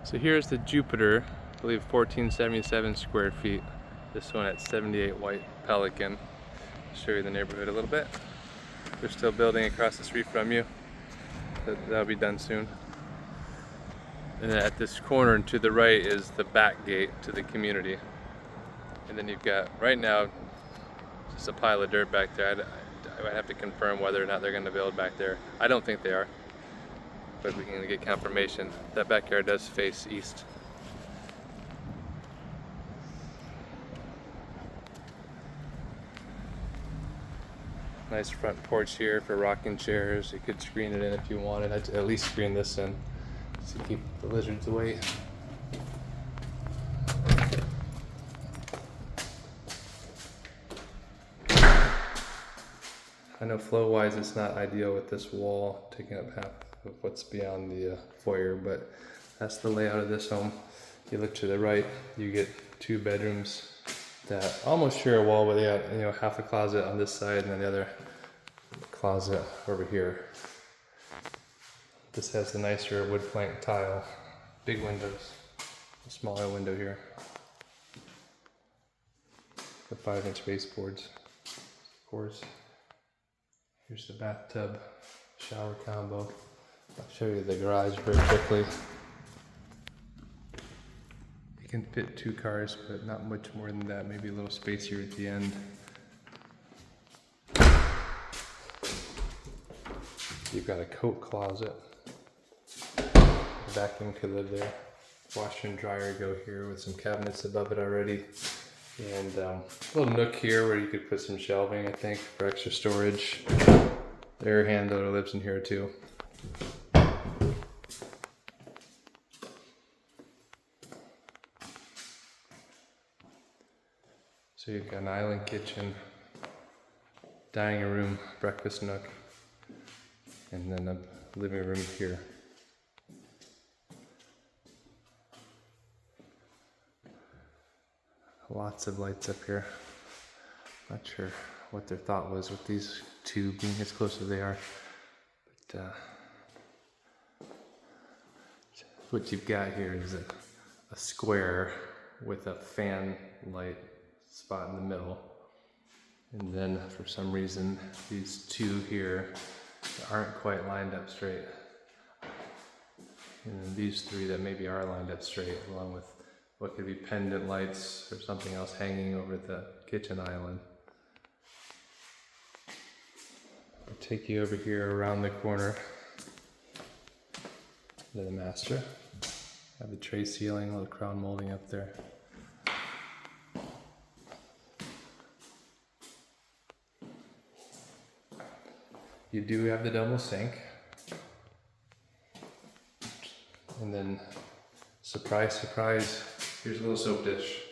So here's the Jupiter, I believe 1477 square feet. This one at 78 white Pelican. Show you the neighborhood a little bit. They're still building across the street from you. That'll be done soon. And then at this corner and to the right is the back gate to the community. And then you've got, right now, just a pile of dirt back there. I have to confirm whether or not they're going to build back there. I don't think they are, but we can get confirmation. That backyard does face east. Nice front porch here for rocking chairs. You could screen it in if you wanted. I'd at least screen this in to keep the lizards away. I know flow-wise it's not ideal with this wall taking up half of what's beyond the foyer, but that's the layout of this home. You look to the right, you get 2 bedrooms that almost share a wall, but they got half a closet on this side and then the other closet over here. This has the nicer wood plank tile, big windows, a smaller window here. The 5-inch baseboards, of course. Here's the bathtub, shower combo. I'll show you the garage very quickly. You can fit 2 cars, but not much more than that. Maybe a little space here at the end. You've got a coat closet. Vacuum could live there. Washer and dryer go here with some cabinets above it already. And a little nook here where you could put some shelving, I think, for extra storage. The air handler lives in here too. So you've got an island kitchen, dining room, breakfast nook, and then a living room here. Lots of lights up here. Not sure what their thought was with these 2 being as close as they are. But what you've got here is a square with a fan light spot in the middle. And then for some reason, these 2 here aren't quite lined up straight. And then these 3 that maybe are lined up straight, along with what could be pendant lights or something else hanging over the kitchen island. I'll take you over here around the corner to the master. Have the tray ceiling, a little crown molding up there. You do have the double sink. And then, surprise, surprise, here's a little soap dish.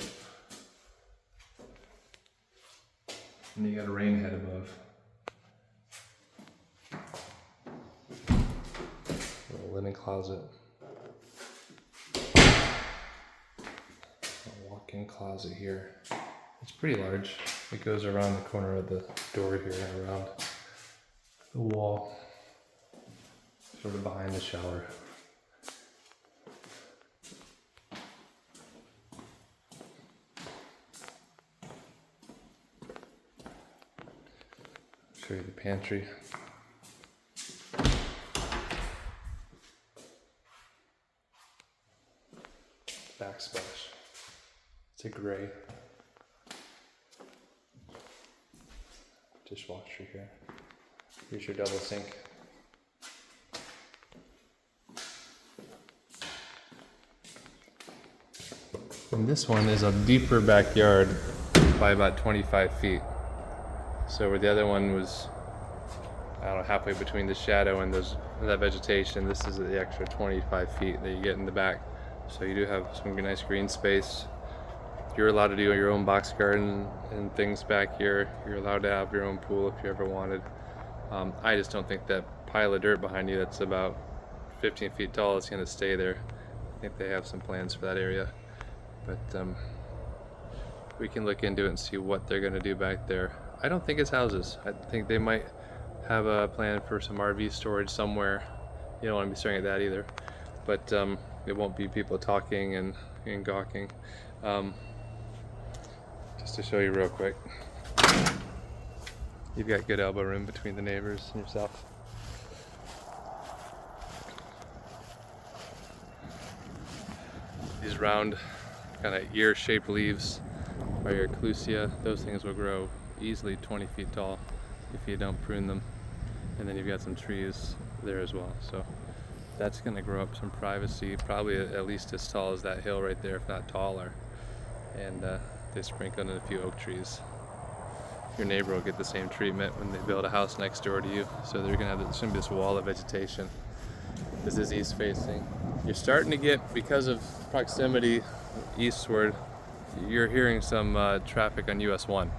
And you got a rain head above. A linen closet. A walk-in closet here. It's pretty large. It goes around the corner of the door here and around the wall, sort of behind the shower. Show you the pantry. Backsplash. It's a gray. Dishwasher here. Here's your double sink. And this one is a deeper backyard by about 25 feet. So where the other one was, I don't know, halfway between the shadow and that vegetation, this is the extra 25 feet that you get in the back. So you do have some nice green space. You're allowed to do your own box garden and things back here. You're allowed to have your own pool if you ever wanted. I just don't think that pile of dirt behind you that's about 15 feet tall is going to stay there. I think they have some plans for that area. But we can look into it and see what they're going to do back there. I don't think it's houses. I think they might have a plan for some RV storage somewhere. You don't want to be staring at that either. but it won't be people talking and gawking. Just to show you real quick, you've got good elbow room between the neighbors and yourself. These round kind of ear-shaped leaves are your clusia. Those things will grow easily 20 feet tall if you don't prune them. And then you've got some trees there as well. So that's going to grow up some privacy, probably at least as tall as that hill right there, if not taller. And they sprinkled in a few oak trees. Your neighbor will get the same treatment when they build a house next door to you. So they're going to have this wall of vegetation. This is east facing. You're starting to get, because of proximity eastward, you're hearing some traffic on US 1.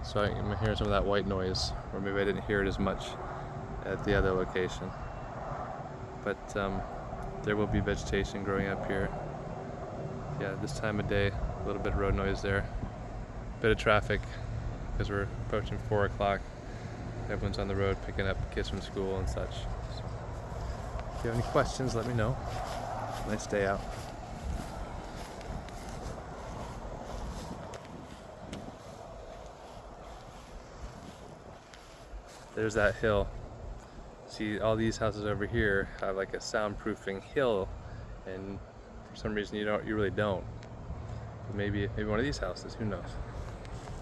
So I'm hearing some of that white noise, or maybe I didn't hear it as much at the other location. But there will be vegetation growing up here. Yeah, this time of day, a little bit of road noise there. Bit of traffic, because we're approaching 4 o'clock. Everyone's on the road picking up kids from school and such. So, if you have any questions, let me know. Nice day out. There's that hill. See, all these houses over here have like a soundproofing hill, and for some reason you really don't. But maybe one of these houses, who knows?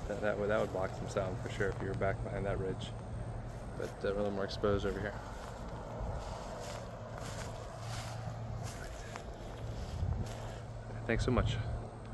That would block some sound for sure if you were back behind that ridge. But a little more exposed over here. Thanks so much.